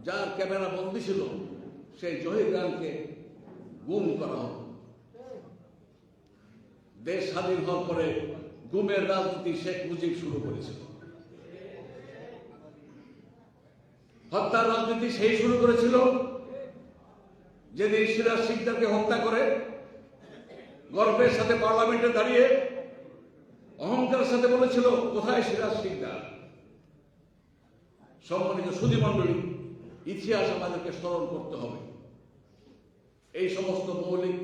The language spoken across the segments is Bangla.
যার ক্যামেরা বন্দী ছিল সেই জহির রায়হানকে গুম করা হলো। দেশ স্বাধীন হওয়ার পরে গুমের রাজনীতি শেখ মুজিব শুরু করেছিল। হত্যার রাজনীতি সেই শুরু করেছিল যেদিন সিরাজ শিকদারকে হত্যা করে গর্বের সাথে পার্লামেন্টে দাঁড়িয়ে অহংকারের সাথে বলেছিল, কোথায় সিরাজ শিকদার? সম্মানিত সুধী মণ্ডলী, ইতিহাস আমাদেরকে স্মরণ করতে হবে। এই সমস্ত মৌলিক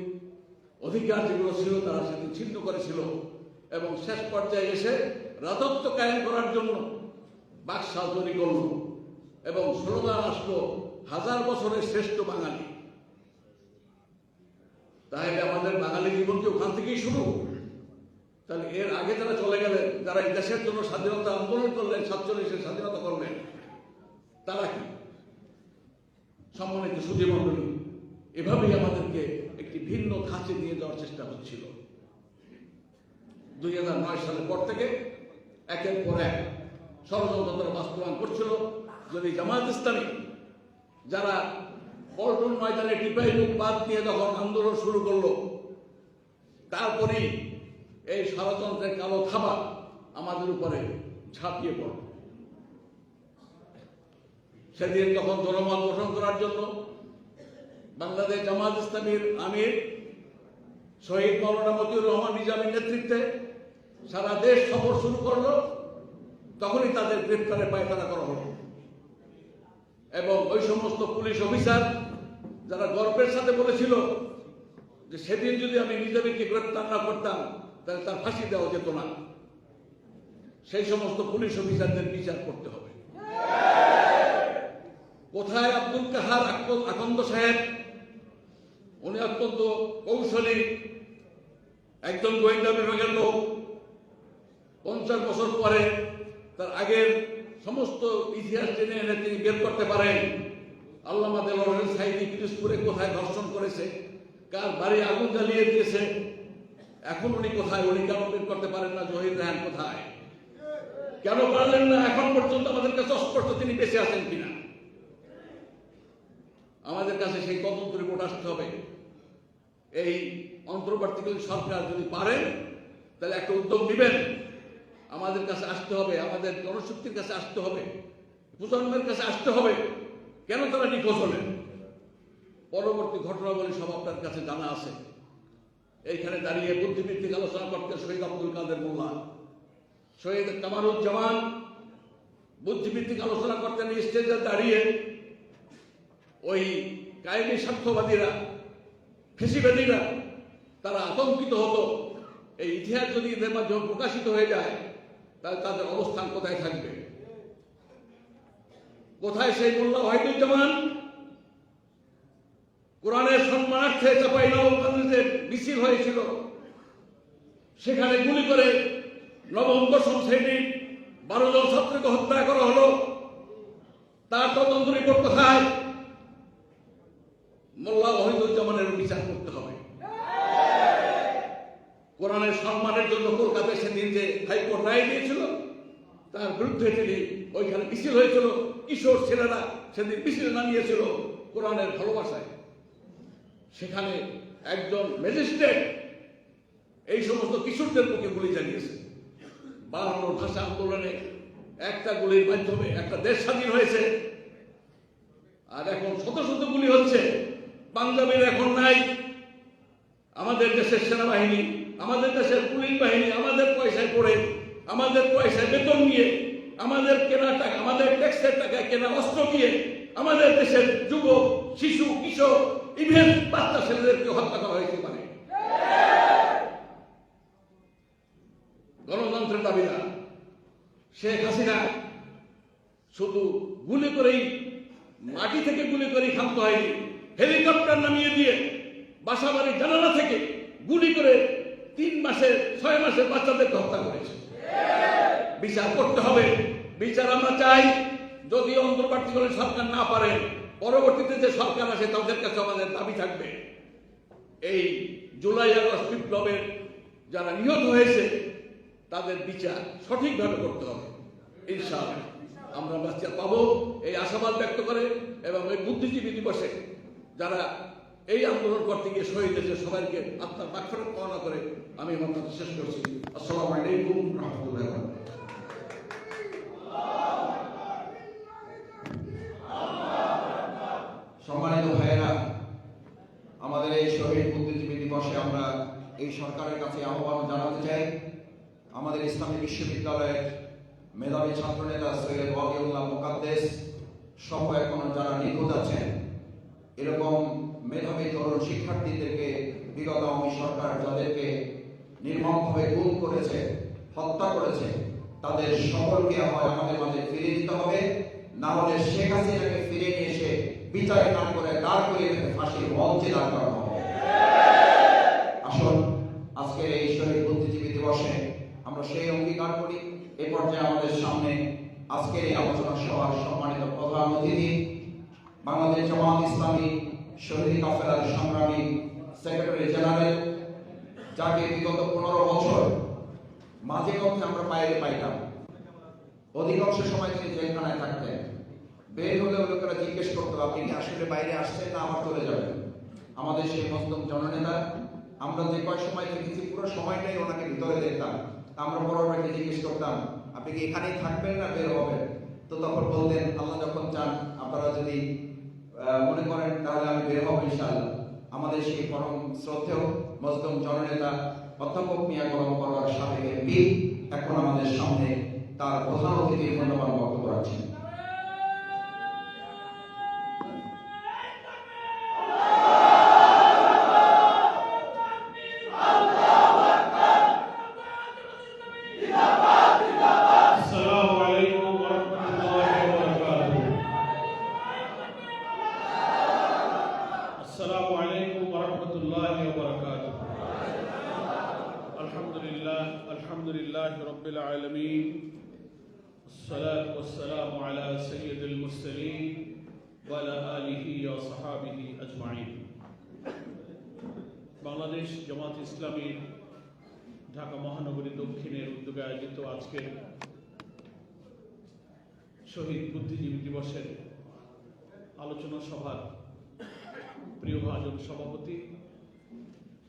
অধিকার যেগুলো ছিল তারা সেদিন ছিন্ন করেছিল এবং শেষ পর্যায়ে এসে রাজত্ব কায়েম করার জন্য বাকশাল তৈরি করল এবং স্লোগান আসলো, 1000 বছরের শ্রেষ্ঠ বাঙালি। তাহলে আমাদের বাঙালি জীবন কি ওখান থেকেই শুরু? তাহলে এর আগে যারা চলে গেলেন, যারা এই দেশের জন্য স্বাধীনতা আন্দোলন করলেন, 47-এর স্বাধীনতা করলেন, তারা কি? সম্মানিত সুধী মণ্ডলী, এভাবেই আমাদেরকে একটি ভিন্ন ধাঁচে নিয়ে যাওয়ার চেষ্টা হচ্ছিল। 2009 সালের পর থেকে একের পর এক ষড়যন্ত্র তারা বাস্তবায়ন করছিল। যদি জামায়াত ইসলামী যারা পল্টন ময়দানে টিপাই মুখ বাদ দিয়ে যখন আন্দোলন শুরু করলো, তারপরেই এই ষড়যন্ত্রের কালো থাবা আমাদের উপরে ঝাঁপিয়ে পড়ল। সেদিন যখন জনমত গঠন করার জন্য বাংলাদেশ জামায়াত ইসলামীর আমির শহীদ মাওলানা মতিউর রহমান নিজামীর নেতৃত্বে সারা দেশ সফর শুরু করলো, তখনই তাদের গ্রেফতারে পায়তারা করা হলো এবং ওই সমস্ত পুলিশ অফিসার যারা গর্বের সাথে বলেছিল যে সেদিন যদি আমি নিজামীকে গ্রেফতার না করতাম তাহলে তার ফাঁসি দেওয়া যেত না, সেই সমস্ত পুলিশ অফিসারদের বিচার করতে হবে। কোথায় আব্দুল কাহার আকন্দ সাহেব? উনি অত্যন্ত কৌশলী একজন গোয়েন্দা বিভাগের লোক। 50 বছর পরে তার আগের সমস্ত ইতিহাস জেনে এনে তিনি বের করতে পারেন আল্লামা দেলোয়ার হোসেন সাঈদী পিরোজপুরে কোথায় ধর্ষণ করেছে, কার বাড়ি আগুন জ্বালিয়ে দিয়েছে, এখন উনি কোথায়? উনি কেন বের করতে পারেন না জহির রায়হান কোথায়? কেন পারলেন না? এখন পর্যন্ত আমাদের কাছে অস্পষ্ট তিনি বেঁচে আছেন কিনা। আমাদের কাছে সেই তদন্ত রিপোর্ট আসতে হবে। এই অন্তর্বর্তীকালীন সরকার যদি পারেন তাহলে একটা উদ্যোগ নেবেন, আমাদের কাছে আসতে হবে, আমাদের জনশক্তির কাছে আসতে হবে, প্রজন্মের কাছে আসতে হবে কেন তারা নিখোঁজ হলেন। পরবর্তী ঘটনাবলী সব আপনার কাছে জানা আছে। এইখানে দাঁড়িয়ে বুদ্ধিবৃত্তিক আলোচনা করতে শহীদ আব্দুল কাদের মোল্লা, শহীদ কামারুজ্জামান বুদ্ধিবৃত্তিক আলোচনা করতেন স্টেজে দাঁড়িয়ে। ওই কায়েমি স্বার্থবাদীরা, ফেসিবাদীরা তারা আতঙ্কিত হতো এই ইতিহাস যদি এদের মাধ্যমে প্রকাশিত হয়ে যায় তাহলে তাদের অবস্থান কোথায় থাকবে। কোথায় সেই মোল্লা ওয়াহিদুজ্জামান? কোরআনের সম্মানার্থে চাঁপাইনবাবগঞ্জে মিছিল হয়েছিল, সেখানে গুলি করে নবম দশম শ্রেণীর 12 জন ছাত্রকে হত্যা করা হলো। তার তদন্ত রিপোর্ট কোথায়? মোল্লা ওয়াহিদুজ্জামানের বিচার করতে হবে। কোরআনের সম্মানের জন্য কলকাতায় সেদিন যে হাইকোর্ট রায় দিয়েছিল তার বিরুদ্ধে তিনি ওইখানে মিছিল হয়েছিল, কিশোর ছেলেরা সেদিন মিছিল নামিয়েছিল কোরআনের ভালোবাসায়। সেখানে একজন ম্যাজিস্ট্রেট এই সমস্ত কিশোরদের বুকে গুলি চালিয়েছে। 52 ভাষা আন্দোলনে একটা গুলির মাধ্যমে একটা দেশ স্বাধীন হয়েছে, আর এখন শত শত গুলি হচ্ছে। পাঞ্জাবের এখন নাই আমাদের দেশের সেনাবাহিনী, আমাদের দেশের পুলিশ বাহিনী আমাদের পয়সায় পড়ে, আমাদের পয়সায় বেতন নিয়ে, আমাদের কেনা টাকা, আমাদের ট্যাক্সের টাকায় কেনা অস্ত্র দিয়ে আমাদের দেশের যুবক, শিশু, কিশোর, ইভেন বাচ্চা ছেলেদেরকে হত্যা করা হয়েছে। মানে গণতন্ত্রের দাবিদার শেখ হাসিনা শুধু গুলি করেই, মাটি থেকে গুলি করেই ক্ষান্ত হয়নি, হেলিকপ্টার নামিয়ে দিয়ে বাসাবাড়ির জানালা থেকে গুলি করে 3 মাসের 6 মাসের বাচ্চাদেরকে হত্যা করেছে। বিচার করতে হবে, বিচার আমরা চাই। যদি অন্তর্বর্তীকালীন সরকার না পারে, পরবর্তীতে যে সরকার আসে তাদের কাছে আমাদের দাবি থাকবে এই জুলাই আগস্ট বিপ্লবের যারা নিহত হয়েছে তাদের বিচার সঠিকভাবে করতে হবে। ইনশাআল্লাহ আমরা বাঁচিয়ে পাবো এই আশাবাদ ব্যক্ত করে এবং ওই বুদ্ধিজীবী দিবসে যারা এই আন্দোলন করতে গিয়ে শহীদ হয়েছে সবাইকে আত্মার মাগফিরাত কামনা করে আমি আমার কথা শেষ করছি। আসসালামু আলাইকুম রহমতুল্লাহ। সম্মানিত ভাইয়েরা, আমাদের এই শহীদ বুদ্ধিজীবী দিবসে আমরা এই সরকারের কাছে আহ্বান জানাতে চাই, আমাদের ইসলামী বিশ্ববিদ্যালয়ের মেধাবী ছাত্রনেতা সৈয়দ ওয়ালিউল্লাহ মুকাদ্দেস সহ এখনো যারা নিখোঁজ আছেন, এরকম মেধাবী তরুণ শিক্ষার্থীদেরকে বিগত আওয়ামী সরকার যাদেরকে নির্মমভাবে গুম করেছে, হত্যা করেছে, তাদের সকলকে আমাদের মাঝে ফিরিয়ে দিতে হবে, না হলে শেখ হাসিনাকে ফিরে নিয়ে এসে বিচারে না করে দাঁড় করিয়ে ফাঁসির মঞ্চে দাঁড় করানো হবে। আসুন আজকের এই শহীদ বুদ্ধিজীবী দিবসে আমরা সেই অঙ্গীকার করি। এ পর্যায়ে আমাদের সামনে আজকের এই আলোচনা সভার সম্মানিত প্রধান অতিথি বাংলাদেশ জামাত ইসলামী শহীদ কাফেলার সংগ্রামী সেক্রেটারি জেনারেল, যাকে বিগত 15 বছর মাঝে মধ্যে আমরা বাইরে পাইতাম, অধিকাংশ সময় তিনি জেলখানায় থাকতেন। বের হলে লোকেরা জিজ্ঞেস করতো আপনি কি আসলে বাইরে আসছেন না আবার চলে যাবেন। আমাদের সেই মজলুম জননেতা, আমরা যে কয় সময় থেকেছি পুরো সময়টাই ওনাকে ভিতরে দেখতাম। আমরা বড়ভাইকে জিজ্ঞেস করতাম আপনি কি এখানেই থাকবেন না বের হবেন, তো তখন বলতেন আল্লাহ যখন চান আপনারা যদি মনে করেন তাহলে আমি বের হব ইনশাআল্লাহ। আমাদের সেই পরম শ্রদ্ধেয় মজলুম জননেতা অধ্যাপক মিয়া গোলাম পরওয়ার সাহেব এমপি এখন আমাদের সামনে তার প্রধান অতিথির মূল্যবান বক্তব্য রাখছেন। अल्हम्दुलिल्लाह रब्बिल आलमीन, अस्सलातु वस्सलामु अला सय्यिदिल मुरसलीन व अला आलिहि व सहाबिहि अजमाइन। বাংলাদেশ জামাত ইসলামী ঢাকা মহানগরী দক্ষিণের উদ্যোগে আয়োজিত আজকের শহীদ বুদ্ধিজীবী দিবসের আলোচনা সভার প্রিয় ভাজন সভাপতি,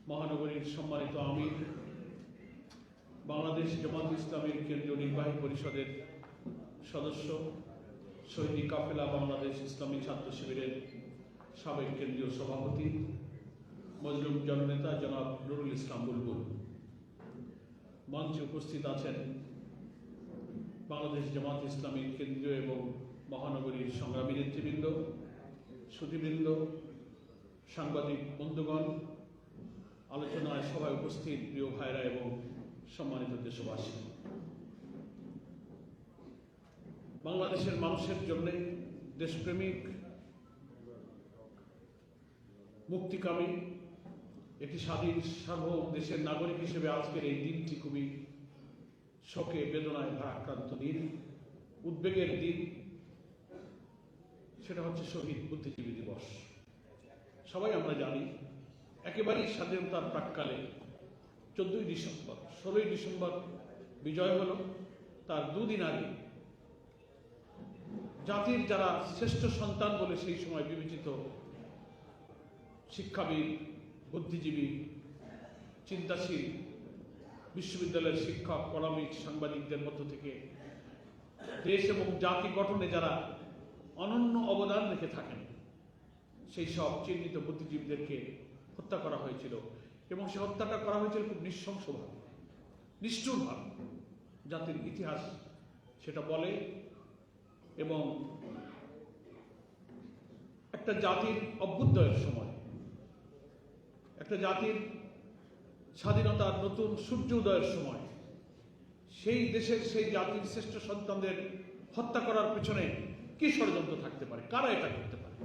মহানগরীর সম্মানিত আমির, বাংলাদেশ জামাত ইসলামীর কেন্দ্রীয় নির্বাহী পরিষদের সদস্য, শহীদ কাফেলা বাংলাদেশ ইসলামী ছাত্র শিবিরের সাবেক কেন্দ্রীয় সভাপতি, মজলুম জননেতা জনাব নুরুল ইসলাম বুলবুল, মঞ্চে উপস্থিত আছেন বাংলাদেশ জামাত ইসলামীর কেন্দ্রীয় এবং মহানগরীর সংগ্রামী নেতৃবৃন্দ, সুধীবৃন্দ, সাংবাদিক বন্ধুগণ, আলোচনায় সভায় উপস্থিত প্রিয় ভাইরা এবং সম্মানিত দেশবাসী। বাংলাদেশের মানুষের জন্য, দেশপ্রেমিক, মুক্তিকামী, একটি স্বাধীন সার্বভৌম দেশের নাগরিক হিসেবে আজকের এই দিনটি খুবই শোকে বেদনায় ভারাক্রান্ত দিন, উদ্বেগের দিন। সেটা হচ্ছে শহীদ বুদ্ধিজীবী দিবস। সবাই আমরা জানি একেবারেই স্বাধীনতার প্রাক্কালে 14ই ডিসেম্বর, 16ই ডিসেম্বর বিজয় হলো, তার দুদিন আগে জাতির যারা শ্রেষ্ঠ সন্তান বলে সেই সময় বিবেচিত শিক্ষাবিদ, বুদ্ধিজীবী, চিন্তাশীল, বিশ্ববিদ্যালয়ের শিক্ষক, কলামিস্ট, সাংবাদিকদের মধ্য থেকে দেশ এবং জাতি গঠনে যারা অনন্য অবদান রেখে থাকেন, সেই সব চিহ্নিত বুদ্ধিজীবীদেরকে হত্যা করা হয়েছিল এবং সে হত্যাটা করা হয়েছিল খুব নৃশংসভাবে, নিষ্ঠুরভাবে। জাতির ইতিহাস সেটা বলে। এবং একটা জাতির অভ্যুদয়ের সময়, একটা জাতির স্বাধীনতার নতুন সূর্য উদয়ের সময় সেই দেশের, সেই জাতির শ্রেষ্ঠ সন্তানদের হত্যা করার পেছনে কি ষড়যন্ত্র থাকতে পারে, কারা এটা করতে পারে,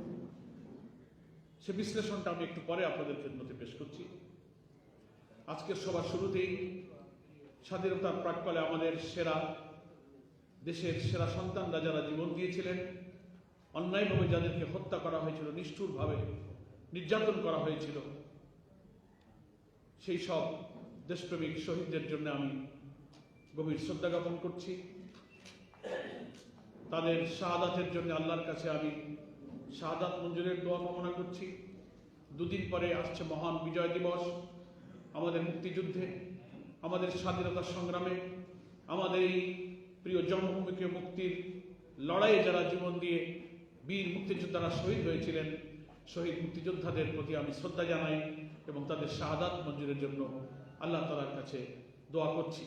সে বিশ্লেষণটা আমি একটু পরে আপনাদের খেদমতে পেশ করছি। আজকের সবার শুরুতেই স্বাধীনতার প্রাক্কালে আমাদের সেরা, দেশের সেরা সন্তানরা যারা জীবন দিয়েছিলেন, অন্যায়ভাবে যাদেরকে হত্যা করা হয়েছিল, নিষ্ঠুরভাবে নির্যাতন করা হয়েছিল, সেই সব দেশপ্রেমিক শহীদদের জন্য আমি গভীর শ্রদ্ধা জ্ঞাপন করছি। তাদের শাহাদাতের জন্য আল্লাহর কাছে আমি শাহাদাত মঞ্জুরের দোয়া কামনা করছি। দুদিন পরে আসছে মহান বিজয় দিবস। আমাদের মুক্তিযুদ্ধে, আমাদের স্বাধীনতা সংগ্রামে, আমাদের এই প্রিয় জন্মভূমিকে মুক্তির লড়াইয়ে যারা জীবন দিয়ে বীর মুক্তিযোদ্ধারা শহীদ হয়েছিলেন, শহীদ মুক্তিযোদ্ধাদের প্রতি আমি শ্রদ্ধা জানাই এবং তাদের শাহাদাত মঞ্জুরের জন্য আল্লাহ তাআলার কাছে দোয়া করছি।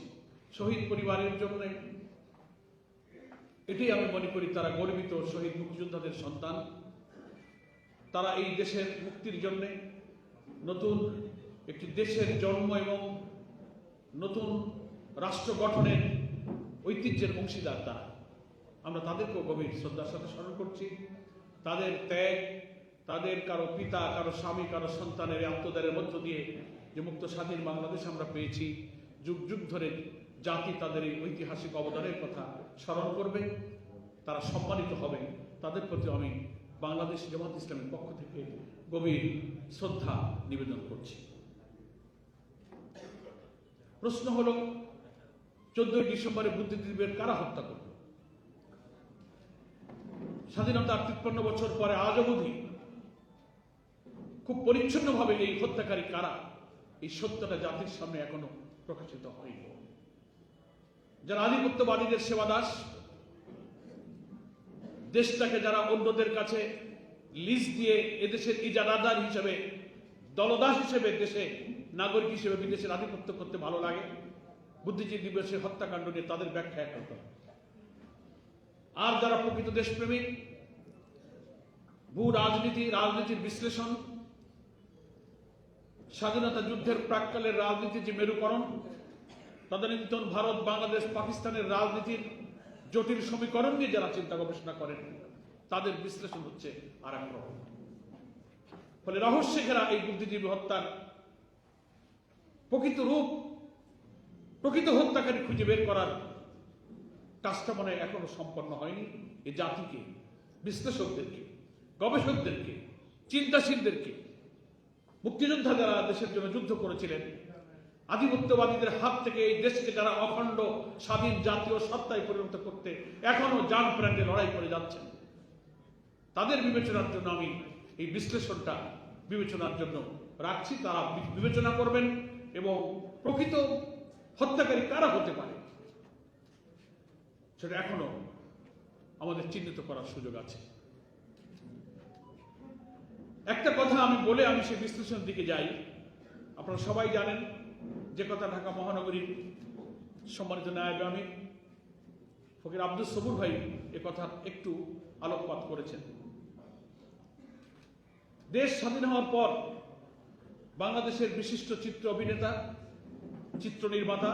শহীদ পরিবারের জন্য এটাই আমি মনে করি তারা গর্বিত শহীদ মুক্তিযোদ্ধাদের সন্তান। তারা এই দেশের মুক্তির জন্য নতুন একটি দেশের জন্ম এবং নতুন রাষ্ট্র গঠনের ঐতিহ্যের অংশীদার তারা। আমরা তাদেরকেও গভীর শ্রদ্ধার সাথে স্মরণ করছি। তাদের ত্যাগ, তাদের কারো পিতা, কারো স্বামী, কারো সন্তানের আত্মদানের মধ্য দিয়ে যে মুক্ত স্বাধীন বাংলাদেশ আমরা পেয়েছি, যুগ যুগ ধরে জাতি তাদের এই ঐতিহাসিক অবদানের কথা স্মরণ করবে, তারা সম্মানিত হবে। তাদের প্রতি আমি বাংলাদেশ জামাত ইসলামের পক্ষ থেকে গভীর শ্রদ্ধা নিবেদন করছি। প্রশ্ন হলো, 14ই ডিসেম্বরে বুদ্ধিজীবীদের কারা হত্যা করল? স্বাধীনতার 53 বছর পরে আজ অবধি খুব পরিচ্ছন্নভাবে এই হত্যাকারী কারা, এই সত্যটা জাতির সামনে এখনো প্রকাশিত হয়নি। যারা আধিপত্যবাদীদের সেবাদাস, দেশটাকে যারা অন্যদের কাছে লিজ দিয়ে এদেশের ইজারাদার হিসেবে, দলদাস হিসেবে, দেশে নাগরিক হিসেবে বিদেশের আধিপত্য করতে ভালো লাগে, বুদ্ধিজীবী দিবসের হত্যাকাণ্ড নিয়ে তাদের ব্যাখ্যা করতে হবে। আর যারা প্রকৃত দেশপ্রেমিক, ভূ রাজনীতি, রাজনীতির বিশ্লেষণ, স্বাধীনতা যুদ্ধের প্রাক্কালের রাজনীতির যে মেরুকরণ, তদানীন্তন ভারত, বাংলাদেশ, পাকিস্তানের রাজনীতির জটিল সমীকরণ নিয়ে যারা চিন্তা গবেষণা করেন, তাদের বিশ্লেষণ হচ্ছে আর এক রকম। ফলে রহস্যে ঘেরা এই বুদ্ধিজীবী হত্যার প্রকৃত রূপ, প্রকৃত হত্যাকারী খুঁজে বের করার কাজটা মনে এখনো সম্পন্ন হয়নি। এই জাতিকে, বিশ্লেষকদেরকে, গবেষকদেরকে, চিন্তাশীলদেরকে, মুক্তিযোদ্ধা যারা দেশের জন্য যুদ্ধ করেছিলেন, আধিপত্যবাদীদের হাত থেকে এই দেশকে যারা অখণ্ড স্বাধীন জাতীয় সত্তায় পরিণত করতে এখনো জান প্রাণে লড়াই করে যাচ্ছেন, তাদের বিবেচনার জন্য আমি এই বিশ্লেষণটা বিবেচনার জন্য রাখছি। তারা বিবেচনা করবেন এবং প্রকৃত হত্যাকারী কারা হতে পারে সেটা এখনো আমাদের চিহ্নিত করার সুযোগ আছে। একটা কথা আমি বলে আমি সেই বিশ্লেষণের দিকে যাই। আপনারা সবাই জানেন যে কথা ঢাকা মহানগরীর সম্মানিত নায়েবে আমির ফকির আব্দুস সবুর ভাই এ কথা একটু আলোকপাত করেছেন। দেশ স্বাধীন হওয়ার পর বাংলাদেশের বিশিষ্ট চিত্র অভিনেতা, চিত্র নির্মাতা,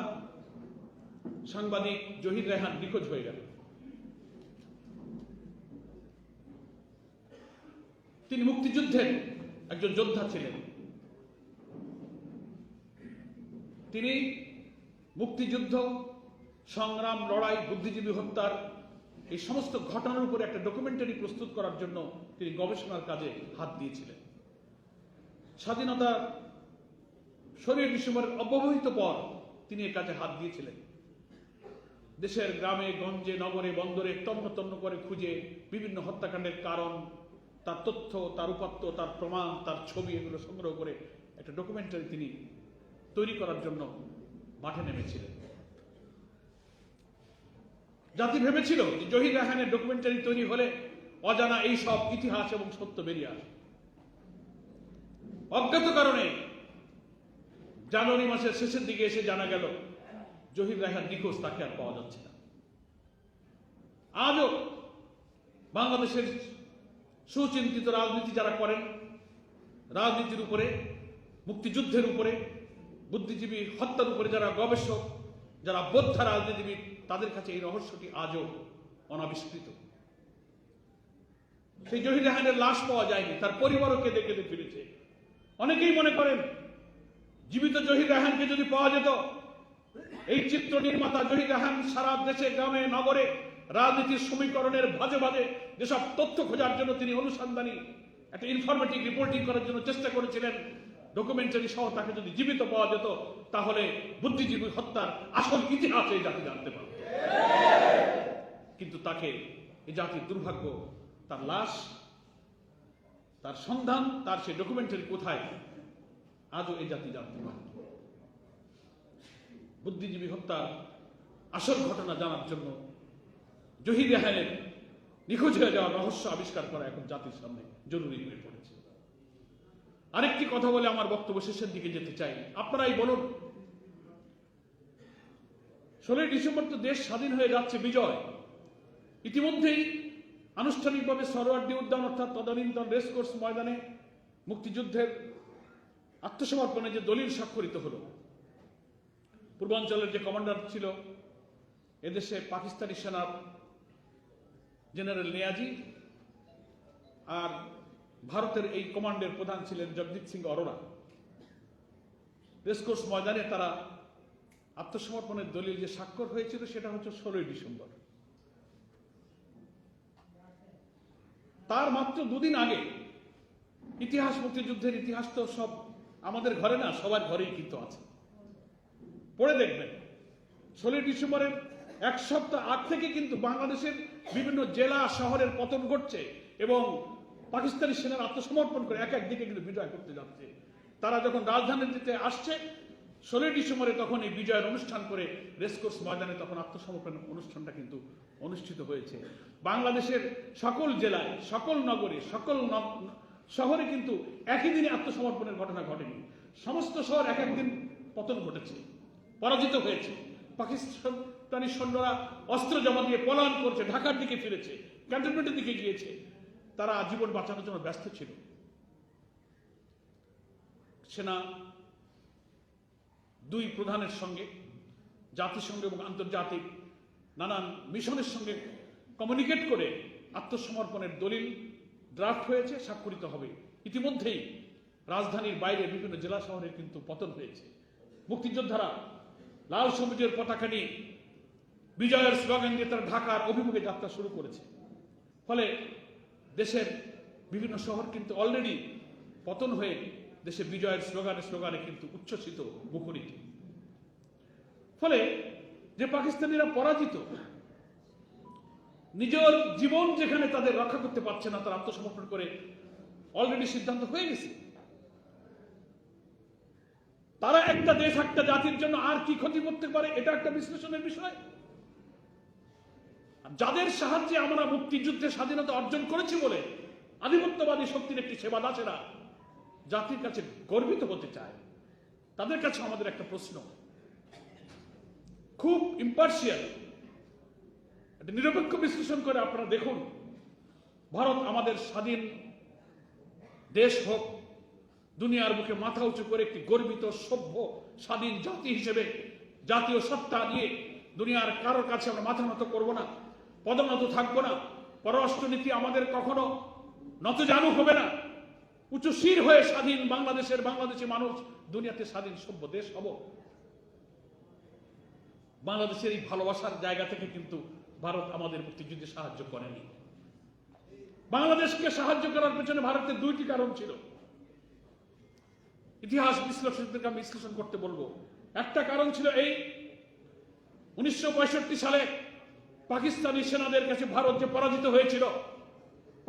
সাংবাদিক জহির রায়হান নিখোঁজ হয়ে গেল। তিনি মুক্তিযুদ্ধের একজন যোদ্ধা ছিলেন। তিনি মুক্তিযুদ্ধ, সংগ্রাম, লড়াই, বুদ্ধিজীবী হত্যার এই সমস্ত ঘটনার উপরে একটা ডকুমেন্টারি প্রস্তুত করার জন্য তিনি গবেষণার কাজে হাত দিয়েছিলেন। স্বাধীনতা 16 ডিসেম্বরের অব্যবহিত পর তিনি এ কাজে হাত দিয়েছিলেন। দেশের গ্রামে গঞ্জে, নগরে, বন্দরে তন্ন তন্ন করে খুঁজে বিভিন্ন হত্যাকাণ্ডের কারণ, তার তথ্য, তার উপাত্ত, তার প্রমাণ, তার ছবি এগুলো সংগ্রহ করে একটা ডকুমেন্টারি তিনি তৈরি করার জন্য মাঠে নেমেছিলেন। জাতি ভেবেছিল যে জহির রায়হানের ডকুমেন্টারি তৈরি হলে অজানা এই সব ইতিহাস এবং সত্য বেরিয়ে আসে। অজ্ঞাত কারণে জানুয়ারি মাসের শেষের দিকে এসে জানা গেল জহির রায়হান নিখোঁজ, তাকে আর পাওয়া যাচ্ছে না। আজও বাংলাদেশের সুচিন্তিত রাজনীতি যারা করেন, রাজনীতির উপরে, মুক্তিযুদ্ধের উপরে, বুদ্ধিজীবী হত্যার উপরে যারা গবেষক, যারা বোদ্ধা রাজনীতিবিদ, তাদের কাছে এই রহস্যটি আজও অনাবিষ্কৃত। সেই জহির রায়হানের লাশ পাওয়া যায়নি, তার পরিবারও কেঁদে কেঁদে ফিরেছে। অনেকেই মনে করেন জীবিত জহির রায়হানকে যদি পাওয়া যেত, এই চিত্র নির্মাতা জহির রায়হান সারা দেশে, গ্রামে, নগরে রাজনীতির সমীকরণের ভাজে ভাজে যেসব তথ্য খোঁজার জন্য তিনি অনুসন্ধানী একটা ইনফরমেটিভ রিপোর্টিং করার জন্য চেষ্টা করেছিলেন, ডকুমেন্টারি সহ তাকে যদি জীবিত পাওয়া যেত, তাহলে বুদ্ধিজীবী হত্যার আসল ইতিহাস এই জাতি জানতে পারত। কিন্তু তাকে, এই জাতির দুর্ভাগ্য, তার লাশ তার সন্ধান, তার সেই ডকুমেন্টারি কোথায়, আজও এই জাতি জানতে পারে। বুদ্ধিজীবী হত্যার আসল ঘটনা জানার জন্য জহির রেহানের নিখোঁজ হয়ে যাওয়ার রহস্য আবিষ্কার করা এখন জাতির সামনে জরুরি হয়ে পড়েছে। আরেকটি কথা বলে আমার বক্তব্য শেষের দিকে যেতে চাই। আপনারাই বলুন, 16 ডিসেম্বর তো দেশ স্বাধীন হয়ে যাচ্ছে, বিজয়। ইতিমধ্যেই আনুষ্ঠানিকভাবে সরোয়ার্দী উদ্যান অর্থাৎ তদানীন্তন রেসকোর্স ময়দানে মুক্তিযুদ্ধের আত্মসমর্পণে যে দলিল স্বাক্ষরিত হলো, পূর্বাঞ্চলের যে কমান্ডার ছিল এদেশে পাকিস্তানি সেনার জেনারেল নিয়াজি, আর ভারতের এই কমান্ডের প্রধান ছিলেন জগজিৎ সিং অরোরা। রেসকোর্স ময়দানে তারা আত্মসমর্পণের দলিল যে স্বাক্ষর হয়েছিল সেটা হচ্ছে 16 ডিসেম্বর। তার মাত্র দুদিন আগে ইতিহাস, মুক্তিযুদ্ধের ইতিহাস তো সব আমাদের ঘরে না, সবার ঘরেই কিন্তু আছে, পড়ে দেখবেন। 16 ডিসেম্বরের এক সপ্তাহ আগ থেকে কিন্তু বাংলাদেশের বিভিন্ন জেলা শহরের পতন ঘটছে এবং পাকিস্তানি সেনার আত্মসমর্পণ করে এক একদিকে কিন্তু বিজয় করতে যাচ্ছে। তারা যখন রাজধানীতে আসছে 16 ডিসেম্বরে, তখন এই বিজয়ের অনুষ্ঠান করে রেসকোর্স ময়দানে তখন আত্মসমর্পণ অনুষ্ঠানটা কিন্তু অনুষ্ঠিত হয়েছে। বাংলাদেশের সকল জেলায়, সকল নগরে, সকল শহরে কিন্তু একই দিনে আত্মসমর্পণের ঘটনা ঘটেনি। সমস্ত শহর এক একদিন পতন ঘটেছে, পরাজিত হয়েছে। পাকিস্তানি সৈন্যরা অস্ত্র জমা দিয়ে পলায়ন করছে, ঢাকার দিকে ফিরেছে, ক্যান্টনমেন্টের দিকে গিয়েছে। তারা জীবন বাঁচানোর জন্য ব্যস্ত ছিল। সেনা দুই প্রধানের সঙ্গে জাতিসংঘ এবং আন্তর্জাতিক নানান মিশনের সঙ্গে কমিউনিকেট করে আত্মসমর্পণের দলিল ড্রাফট হয়েছে, স্বাক্ষরিত হবে। ইতিমধ্যেই রাজধানীর বাইরে বিভিন্ন জেলা শহরে কিন্তু পতন হয়েছে। মুক্তিযোদ্ধারা লাল সবুজের পতাকা নিয়ে বিজয়ের স্লোগান দিয়ে তারা ঢাকার অভিমুখে যাত্রা শুরু করেছে। ফলে দেশের বিভিন্ন শহর কিন্তু অলরেডি পতন হয়ে দেশে বিজয়ের স্লোগানে কিন্তু উচ্ছ্বসিত, মুখরিত। ফলে যে পাকিস্তানিরা পরাজিত, নিজের জীবন যেখানে তাদের রক্ষা করতে পারছে না, তারা আত্মসমর্পণ করে অলরেডি সিদ্ধান্ত হয়ে গেছে তারা একটা দেশ, একটা জাতির জন্য আর কি ক্ষতি করতে পারে, এটা একটা বিশ্লেষণের বিষয়। যাদের সাহায্যে আমরা মুক্তিযুদ্ধে স্বাধীনতা অর্জন করেছি বলে আধিপত্যবাদী শক্তির একটি সেবা দাসেরা জাতির কাছে গর্বিত হতে চায়, তাদের কাছে আমাদের একটা প্রশ্ন, খুব ইম্পার্শিয়াল একটা নিরপেক্ষ বিশ্লেষণ করে আপনারা দেখুন, ভারত আমাদের স্বাধীন দেশ হোক, দুনিয়ার বুকে মাথা উঁচু করে একটি গর্বিত, সভ্য, স্বাধীন জাতি হিসেবে জাতীয় সত্তা নিয়ে দুনিয়ার কারোর কাছে আমরা মাথা নত করবো না, পদনত থাকবো না। পররাষ্ট্রনীতি আমাদের কখনো নতজানু হবে না। উঁচু শির হয়ে স্বাধীন বাংলাদেশি মানুষ দুনিয়াতে স্বাধীন সভ্য দেশ হব। বাংলাদেশের এই ভালোবাসার জায়গা থেকে কিন্তু ভারত আমাদের মুক্তিযুদ্ধে সাহায্য করেনি। বাংলাদেশকে সাহায্য করার পেছনে ভারতের দুইটি কারণ ছিল। ইতিহাস বিশ্লেষকদেরকে আমি বিশ্লেষণ করতে বলবো। একটা কারণ ছিল এই, 1965 সালে পাকিস্তানি সেনাদের কাছে ভারত যে পরাজিত হয়েছিল,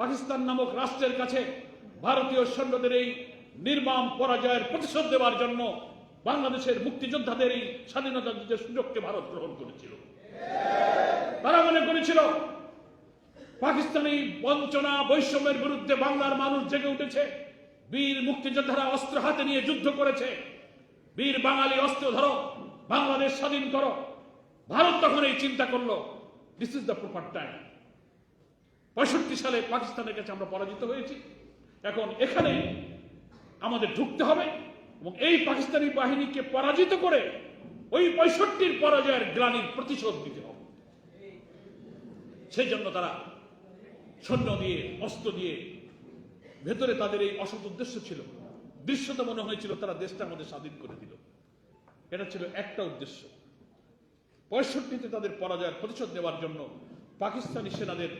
পাকিস্তান নামক রাষ্ট্রের কাছে ভারতীয় সৈন্যদের এই নির্মম পরাজয়ের প্রতিশোধ দেওয়ার জন্য বাংলাদেশের মুক্তিযোদ্ধাদের এই স্বাধীনতা যুদ্ধের সুযোগকে ভারত গ্রহণ করেছিল। তারা মনে করেছিল পাকিস্তানি বঞ্চনা, বৈষম্যের বিরুদ্ধে বাংলার মানুষ জেগে উঠেছে, বীর মুক্তিযোদ্ধারা অস্ত্র হাতে নিয়ে যুদ্ধ করেছে, বীর বাঙালি অস্ত্র ধরো, বাংলাদেশ স্বাধীন করো। ভারত তখন এই চিন্তা করলো, this is the proper time. 65 সালে পাকিস্তানের কাছে আমরা পরাজিত হয়েছি, এখন এখানে আমাদের ঢুকতে হবে এবং এই পাকিস্তানি বাহিনীকে পরাজিত করে ওই 65 পরাজয়ের গ্লানির প্রতিশোধ দিতে হবে। সেই জন্য তারা সৈন্য দিয়ে, অস্ত্র দিয়ে, ভেতরে তাদের এই অসৎ উদ্দেশ্য ছিল, দৃশ্যত মনে হয়েছিল তারা দেশটা আমাদের স্বাধীন করে দিল। এটা ছিল একটা উদ্দেশ্য। 65 তাদের পরাজয়ের প্রতিশোধ নেওয়ার জন্য পাকিস্তানি সেনাদের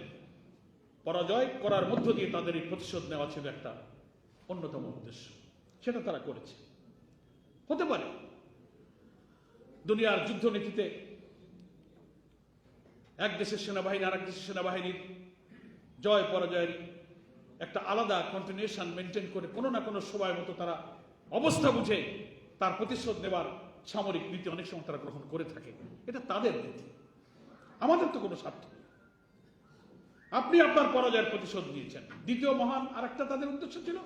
পরাজয় করার মধ্য দিয়ে তাদের এই প্রতিশোধ নেওয়া ছিল একটা অন্যতম উদ্দেশ্য। সেটা তারা করেছে। হতে পারে দুনিয়ার যুদ্ধনীতিতে এক দেশের সেনাবাহিনী আর এক দেশের সেনাবাহিনীর জয় পরাজয়ের একটা আলাদা কন্টিনিউশন মেনটেন করে কোনো না কোনো সময় মতো তারা অবস্থা বুঝে তার প্রতিশোধ নেবার সামরিক নীতি অনেক সময় তারা গ্রহণ করে থাকে। এটা তাদের নীতি, আমাদের তো কোনো স্বার্থ নেই। আপনি আপনার পরাজয়ের প্রতিশোধ নিয়েছেন। দ্বিতীয় মহান আরেকটা তাদের উদ্দেশ্য ছিল,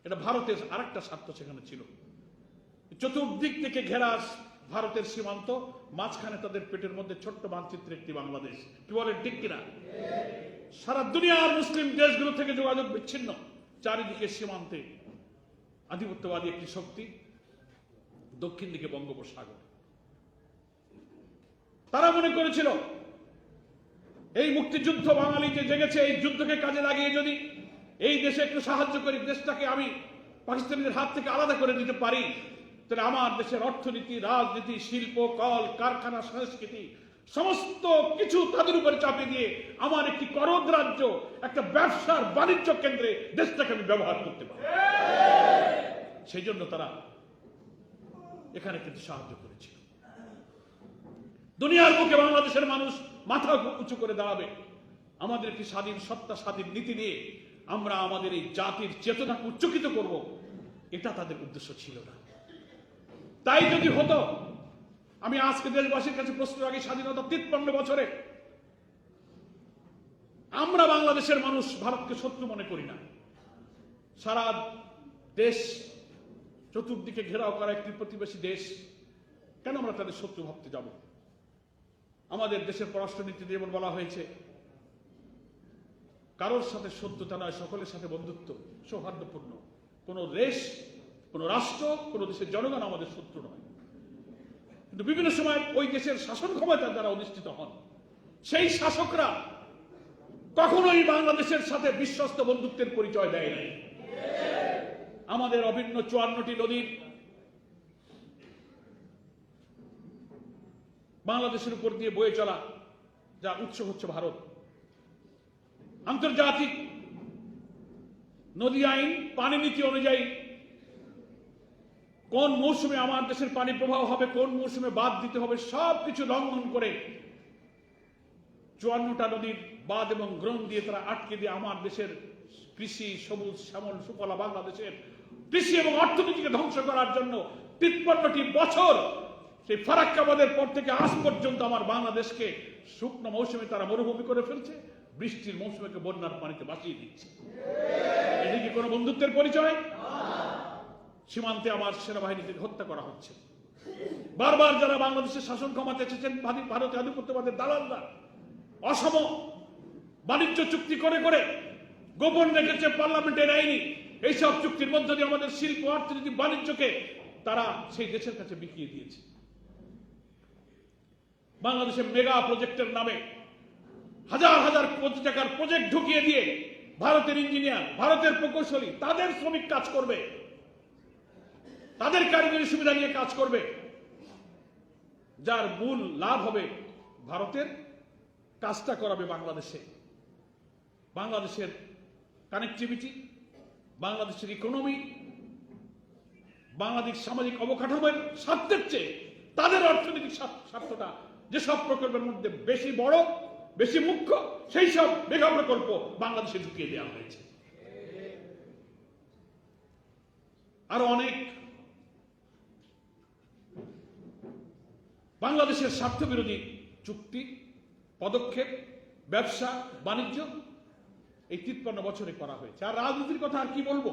এটা ভারতের আরেকটা স্বার্থ সেখানে ছিল। চতুর্দিক থেকে ঘেরা ভারতের সীমান্ত, মাঝখানে তাদের পেটের মধ্যে ছোট্ট মানচিত্রে একটি বাংলাদেশ। কি বলেন ঠিক কিনা? সারা দুনিয়ার মুসলিম দেশগুলো থেকে যোগাযোগ বিচ্ছিন্ন, চারিদিকে সীমান্তে আধিপত্যবাদী একটি শক্তি, দক্ষিণ দিকে বঙ্গোপসাগর। তারা মনে করেছিল এই মুক্তিযুদ্ধ বাঙালি যে জেগেছে, এই যুদ্ধকে কাজে লাগিয়ে যদি এই দেশে একটু সাহায্য করি, দেশটাকে আমি পাকিস্তানিদের হাত থেকে আলাদা করে দিতে পারি, তাহলে আমার দেশের অর্থনীতি, রাজনীতি, শিল্প, কল কারখানা, সংস্কৃতি সমস্ত কিছু তাদের উপরে চাপিয়ে দিয়ে আমার একটি করদ রাজ্য, একটা ব্যবসার বাণিজ্য কেন্দ্রে দেশটাকে আমি ব্যবহার করতে পারি। সেই জন্য তারা এখানে কিন্তু সাহায্য করেছিল। দুনিয়ার বুকে বাংলাদেশের মানুষ মাথা উঁচু করে দাঁড়াবে, আমাদের একটি স্বাধীন সত্তা, স্বাধীন নীতি নিয়ে আমরা আমাদের এই জাতির চেতনাকে উচ্চকিত করব, এটা তাদের উদ্দেশ্য ছিল না। তাই যদি হতো, আমি আজকে দেশবাসীর কাছে প্রশ্ন রাখি, স্বাধীনতা 53 বছরে আমরা বাংলাদেশের মানুষ ভারতকে শত্রু মনে করি না। সারা দেশ চতুর্দিকে ঘেরাও করা একটি প্রতিবেশী দেশ, কেন আমরা তাদের শত্রু ভাবতে যাব? আমাদের দেশের পররাষ্ট্রনীতিতে যেমন বলা হয়েছে, কারোর সাথে শত্রুতা নয়, সকলের সাথে বন্ধুত্ব, সৌহার্দ্যপূর্ণ। কোন দেশ, কোন রাষ্ট্র, কোন দেশের জনগণ আমাদের শত্রু নয়। কিন্তু বিভিন্ন সময় ওই দেশের শাসন ক্ষমতার দ্বারা অধিষ্ঠিত হন সেই শাসকরা কখনোই বাংলাদেশের সাথে বিশ্বস্ত বন্ধুত্বের পরিচয় দেয় নাই। আমাদের অভিন্ন 54টি নদীর বাংলাদেশের উপর দিয়ে বয়ে চলা, যা উৎস হচ্ছে ভারত। আন্তর্জাতিক নদী আইন, পানি নীতি অনুযায়ী কোন মৌসুমে আমার দেশের পানি প্রবাহ হবে, কোন মৌসুমে বাঁধ দিতে হবে, সবকিছু লঙ্ঘন করে 54টা নদীর বাঁধ এবং গ্রহণ দিয়ে তারা আটকে দিয়ে আমার দেশের কৃষি, সবুজ শ্যামল সুফলা বাংলাদেশের কৃষি এবং অর্থনীতিকে ধ্বংস করার জন্য 53টি বছর, সেই ফারাক্কাবাদের পর থেকে আজ পর্যন্ত আমার বাংলাদেশকে শুকনো মৌসুমে তারা মরুভূমি করে ফেলছে, বৃষ্টির মৌসুমে বন্যার পানিতে ভাসিয়ে দিচ্ছে। এটা কি কোনো বন্ধুত্বের পরিচয়? সীমান্তে আমার সেনাবাহিনীকে হত্যা করা হচ্ছে। বারবার যারা বাংলাদেশের শাসন ক্ষমতায় এসেছেন, ভারতীয় আধিপত্যবাদের দালালরা অসম বাণিজ্য চুক্তি করে করে গোপন রেখেছে, পার্লামেন্টের আইনি এইসব চুক্তির মধ্য দিয়ে আমাদের শিল্প, অর্থনীতি, বাণিজ্যকে তারা সেই দেশের কাছে বিকিয়ে দিয়েছে। বাংলাদেশের মেগা প্রজেক্টের নামে হাজার হাজার কোটি টাকার প্রজেক্ট ঢুকিয়ে দিয়ে ভারতের ইঞ্জিনিয়ার, ভারতের প্রকৌশলী তাদের শ্রমিক কাজ করবে, তাদের কারিগরি সুবিধা নিয়ে কাজ করবে, যার মূল লাভ হবে ভারতের, কাজটা করাবে বাংলাদেশে। বাংলাদেশের কানেক্টিভিটি, বাংলাদেশের ইকোনমি, বাংলাদেশ সামাজিক অবকাঠামোর স্বার্থের চেয়ে তাদের অর্থনৈতিক স্বার্থটা যেসব প্রকল্পের মধ্যে বেশি বড়, বেশি মুখ্য, সেই সব মেগা প্রকল্প বাংলাদেশে ঢুকিয়ে দেওয়া হয়েছে। আরো অনেক বাংলাদেশের স্বার্থ বিরোধী চুক্তি, পদক্ষেপ, ব্যবসা বাণিজ্য এই 53 বছরে করা হয়েছে। আর রাজনীতির কথা আর কি বলবো,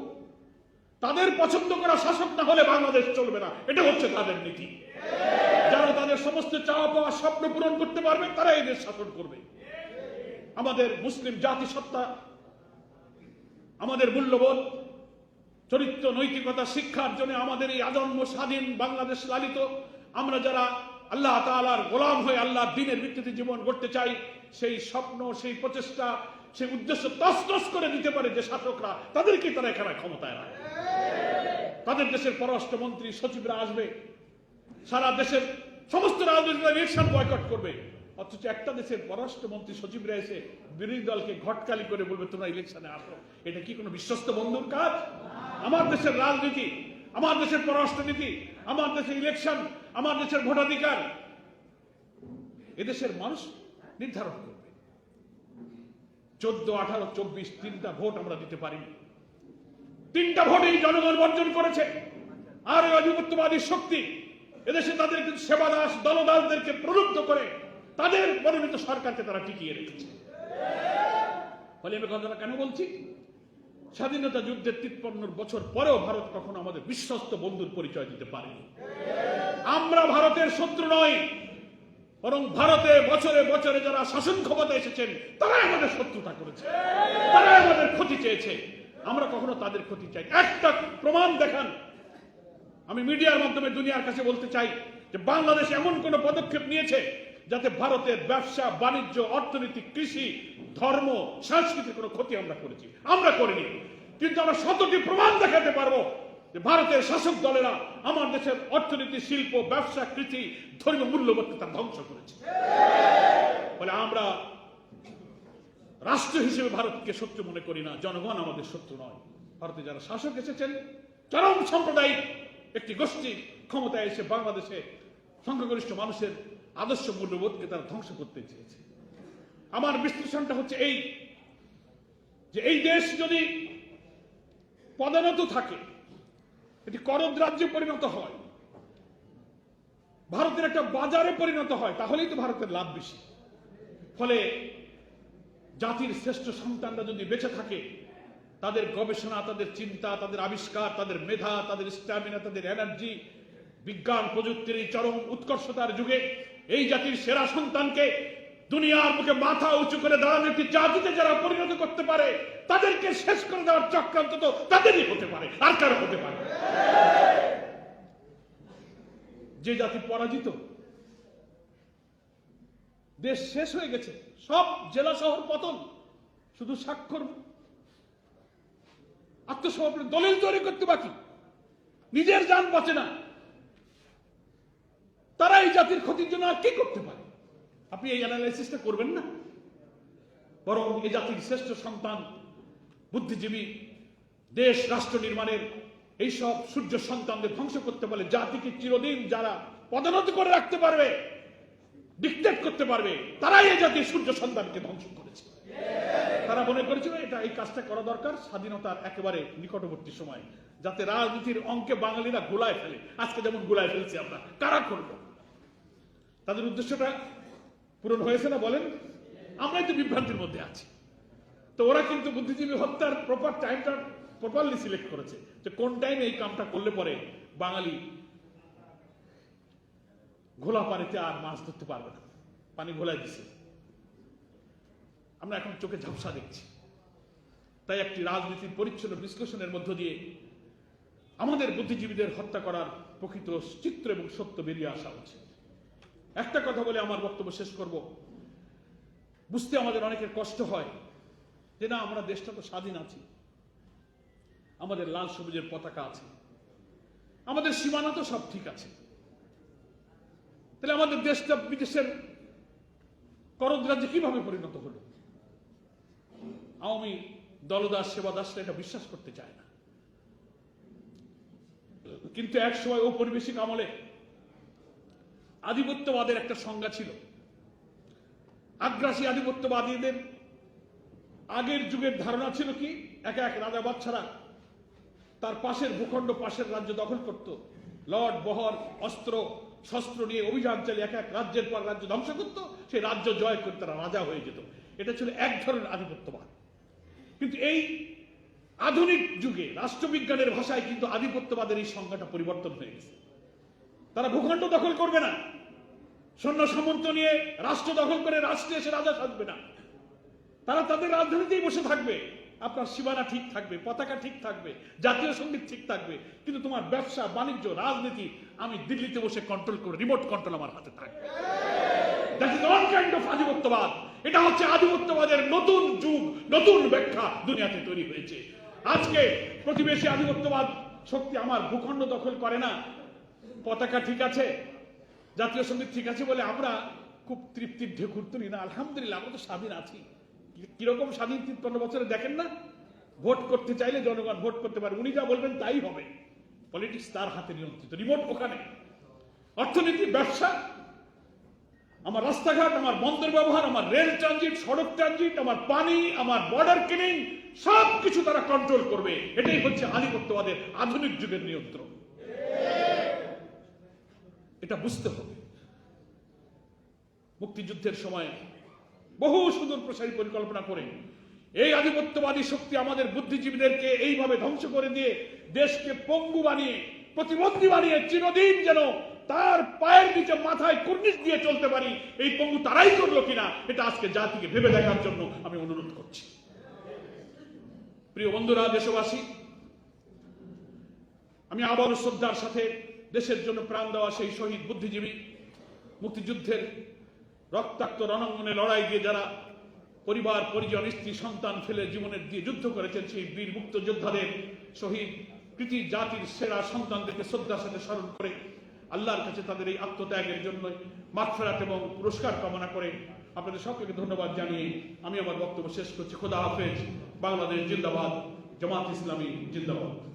তাদের পছন্দ করা শাসক না হলে বাংলাদেশ চলবে না, এটা হচ্ছে তাদের নীতি। যারা তাদের সমস্ত চাওয়া পাওয়া স্বপ্ন পূরণ করতে পারবে, তারা এই দেশ শাসন করবে। আমাদের মুসলিম জাতিসত্তা, আমাদের মূল্যবোধ, চরিত্র, নৈতিকতা শিক্ষার জন্য আমাদের এই আজন্ম স্বাধীন বাংলাদেশ লালিত, আমরা যারা আল্লাহ তাআলার গোলাম হয়ে আল্লাহর দ্বীনের ভিত্তিতে জীবন গড়তে চাই, সেই স্বপ্ন, সেই প্রচেষ্টা, সেই উদ্দেশ্য তছনছ করে দিতে পারে যে শাসকরা, তাদেরকে তারা এখানে ক্ষমতায় রাখে। তাদের দেশের পররাষ্ট্রমন্ত্রী, সচিবরা আসবে, সারা দেশের সমস্ত রাজনৈতিক ইলেকশন বয়কট করবে, অথচ একটা দেশের পররাষ্ট্রমন্ত্রী, সচিবরা এসে বিরোধী দলকে ঘটকালি করে বলবে তোমরা ইলেকশনে আসো। এটা কি কোনো বিশ্বস্ত বন্ধুর কাজ? আমার দেশের রাজনীতি, আমার দেশের পররাষ্ট্রনীতি, আমার দেশের ইলেকশন, আমার দেশের ভোটাধিকার এদেশের মানুষ নির্ধারণ করবে। 14, 18, 24 তিনটা ভোট আমরা দিতে পারিনি। তিনটা ভোটেই জনগণ বর্জন করেছে। আর ওই আধিপত্যবাদী শক্তি এদেশে তাদের কিন্তু সেবাদাস দলদাসদেরকে প্রলুব্ধ করে তাদের মনোনীত সরকারকে তারা টিকিয়ে রেখেছে। ফলে আমি কথাটা কেন বলছি? স্বাধীনতা যুদ্ধের 53 বছর পরেও ভারত কখনো আমাদের বিশ্বস্ত বন্ধুর পরিচয় দিতে পারেনি। আমরা ভারতের শত্রু নই, বরং ভারতে বছরে বছরে যারা শাসন ক্ষমতা এসেছেন তারাই আমাদের শত্রুতা করেছে, তারাই আমাদের ক্ষতি চেয়েছে। আমরা কখনো তাদের ক্ষতি চাই। একটা প্রমাণ দেখান। আমি মিডিয়ার মাধ্যমে দুনিয়ার কাছে বলতে চাই যে বাংলাদেশ এমন কোন পদক্ষেপ নিয়েছে যাতে ভারতের ব্যবসা, বাণিজ্য, অর্থনীতি, কৃষি, ধর্ম, সংস্কৃতির কোনো ক্ষতি আমরা করেছি? আমরা করিনি। কিন্তু আমরা 100টি প্রমাণ দেখাতে পারবো যে ভারতের শাসক দলেরা আমার দেশের অর্থনীতি, শিল্প, ব্যবসা, কৃষি, ধর্মীয় মূল্যবোধকে তারা ধ্বংস করেছে। ফলে আমরা রাষ্ট্র হিসেবে ভারতকে শত্রু মনে করি না, জনগণ আমাদের শত্রু নয়। ভারতে যারা শাসক এসেছেন চরম সাম্প্রদায়িক একটি গোষ্ঠী ক্ষমতায় এসে বাংলাদেশে সংখ্যাগরিষ্ঠ মানুষের আদর্শ মূল্যবোধকে তারা ধ্বংস করতে চেয়েছে। আমার বিশ্লেষণটা হচ্ছে এই যে এই দেশ যদি পদোন্নত থাকে, এটি করদ রাজ্যে পরিণত হয়, ভারতের একটা বাজারে পরিণত হয়, তাহলেই তো ভারতের লাভ বেশি। ফলে জাতির শ্রেষ্ঠ সন্তানরা যদি বেঁচে থাকে, তাদের গবেষণা, তাদের চিন্তা, তাদের আবিষ্কার, তাদের মেধা, তাদের স্ট্যামিনা, তাদের এনার্জি, বিজ্ঞান প্রযুক্তির এই চরম উৎকর্ষতার যুগে এই জাতির সেরা সন্তানকে দুনিয়ার মুখে মাথা উঁচু করে দাঁড়ানো একটি জাতিতে যারা পরিণত করতে পারে, তাদেরকে শেষ করে দেওয়ার চক্রান্ত তো তাদেরই হতে পারে, আর কারো হতে পারে। যে জাতি পরাজিত, দেশ শেষ হয়ে গেছে, সব জেলা শহর পতন, শুধু স্বাক্ষর আত্মসমর্পণ দলিল তৈরি করতে বাকি, নিজের জান বাঁচে না, তারা এই জাতির ক্ষতির জন্য আর কি করতে পারে? আপনি এই অ্যানালাইসিসটা করবেন না, বরং এই জাতির শ্রেষ্ঠ সন্তান, বুদ্ধিজীবী, দেশ রাষ্ট্র নির্মাণের এইসব সূর্য সন্তানদের ধ্বংস করতে পারলে জাতিকে চিরদিন যারা পদোন্নত করে রাখতে পারবে, ডিক্টেট করতে পারবে, তারাই এই জাতির সূর্য সন্তানকে ধ্বংস করেছে। তারা মনে করেছিল এটা এই কাজটা করা দরকার স্বাধীনতার একেবারে নিকটবর্তী সময়, যাতে রাজনীতির অঙ্কে বাঙালিরা গোলায় ফেলে। আজকে যেমন গোলায় ফেলছি আমরা, কারা করবো? তাদের উদ্দেশ্যটা পূরণ হয়েছে না বলেন? আমরাই তো বিভ্রান্তির মধ্যে আছি। তো ওরা কিন্তু বুদ্ধিজীবী হত্যার প্রপার টাইমটা প্রপারলি সিলেক্ট করেছে, যে কোন টাইমে এই কামটা করলে পরে বাঙালি ঘোলা পানিতে আর মাছ ধরতে পারবে না, পানি ঘোলায় দিছে। আমরা এখন চোখে ঝাপসা দেখছি। তাই একটি রাজনীতির পরিচ্ছন্ন বিশ্লেষণের মধ্য দিয়ে আমাদের বুদ্ধিজীবীদের হত্যা করার প্রকৃত চিত্র এবং সত্য বেরিয়ে আসা উচিত। একটা কথা বলে আমার বক্তব্য শেষ করব। বুঝতে আমাদের অনেকের কষ্ট হয় যে না, আমরা দেশটা তো স্বাধীন আছি, আমাদের লাল সবুজের পতাকা আছে, আমাদের সীমানা তো সব ঠিক আছে, তাহলে আমাদের দেশটা বিদেশের করদ রাজ্যে কিভাবে পরিণত হলো? আওয়ামী দলদাস সেবাদাসরা এটা বিশ্বাস করতে চায় না। কিন্তু এক সময় ঔপনিবেশিক আমলে আধিপত্যবাদের একটা সংজ্ঞা ছিল। আগ্রাসী আধিপত্যবাদীদের আগের যুগের ধারণা ছিল কি, এক এক রাজা বাচ্চারা তার পাশের ভূখণ্ড, পাশের রাজ্য দখল করত, লর্ড বহর অস্ত্র শস্ত্র নিয়ে অভিযান চালিয়ে এক এক রাজ্যের পর রাজ্য ধ্বংস করত, সেই রাজ্য জয় করে তারা রাজা হয়ে যেত। এটা ছিল এক ধরনের আধিপত্যবাদ। কিন্তু এই আধুনিক যুগে রাষ্ট্রবিজ্ঞানের ভাষায় কিন্তু আধিপত্যবাদের এই সংজ্ঞাটা পরিবর্তন হয়ে গেছে। তারা ভূখণ্ড দখল করবে না, সৈন্য সামন্ত নিয়ে রাষ্ট্র দখল করে রাষ্ট্রে এসে রাজা থাকবে না, তারা তাদের রাজধানীতেই বসে থাকবে। আপনার সীমানা ঠিক থাকবে, পতাকা ঠিক থাকবে, জাতীয় সঙ্গীত ঠিক থাকবে, কিন্তু তোমার ব্যবসা, বাণিজ্য, রাজনীতি আমি দিল্লিতে বসে কন্ট্রোল করে, রিমোট কন্ট্রোল আমার হাতে থাকবে। That is one kind of আধিপত্যবাদ। এটা হচ্ছে আধিপত্যবাদের নতুন যুগ, নতুন ব্যাখ্যা দুনিয়াতে তৈরি হয়েছে। আজকে প্রতিবেশী আধিপত্যবাদ শক্তি আমার ভূখণ্ড দখল করে না, পতাকা ঠিক আছে, জাতীয় সঙ্গীত ঠিক আছে বলে আমরা খুব তৃপ্তির ঢেকুর তুলি না। আলহামদুলিল্লাহ, আমরা তো স্বাধীন আছি। কিরকম স্বাধীন 53 বছরে দেখেন না? ভোট করতে চাইলে জনগণ ভোট করতে পারে, উনি যা বলবেন তাই হবে। পলিটিক্স তার হাতে নিয়ন্ত্রিত, রিমোট ওখানে। অর্থনীতি, ব্যবসা আমার রাস্তাঘাট, আমার বন্দর ব্যবহার, আমার রেল ট্রানজিট, সড়ক ট্রানজিট, আমার পানি, আমার বর্ডার কিলিং, সব কিছু তারা কন্ট্রোল করবে। এটাই হচ্ছে আধিপত্যবাদের আধুনিক যুগের নিয়ন্ত্রণ। এটা বুঝতে হবে। মুক্তিযুদ্ধের সময় বহু সুদূর প্রসারী পরিকল্পনা করে এই আধিপত্যবাদী শক্তি আমাদের বুদ্ধিজীবীদেরকে এইভাবে ধ্বংস করে দিয়ে দেশকে পঙ্গু বানিয়ে, প্রতিবন্ধী বানিয়ে চিরদিন যেন তার পায়ের নিচে মাথায় কুর্নিশ দিয়ে চলতে পারি, এই পঙ্গু তারাই করলো কিনা এটা আজকে জাতিকে ভেবে দেখার জন্য আমি অনুরোধ করছি। প্রিয় বন্ধুরা, দেশবাসী, আমি আবারও শ্রদ্ধার সাথে দেশের জন্য প্রাণ দেওয়া সেই শহীদ বুদ্ধিজীবী, মুক্তিযুদ্ধের রক্তাক্ত রণাঙ্গনে লড়াই দিয়ে যারা পরিবার, পরিজন, স্ত্রী, সন্তান ফেলে জীবনের দিয়ে যুদ্ধ করেছেন, সেই বীর মুক্ত যোদ্ধাদের, শহীদ কৃতি জাতির সেরা সন্তানদেরকে শ্রদ্ধার সাথে স্মরণ করে আল্লাহর কাছে তাদের এই আত্মত্যাগের জন্য মাগফিরাত এবং পুরস্কার কামনা করে আপনাদের সকলকে ধন্যবাদ জানিয়ে আমি আমার বক্তব্য শেষ করছি। খোদা হাফেজ। বাংলাদেশ জিন্দাবাদ। জামাত ইসলামী জিন্দাবাদ।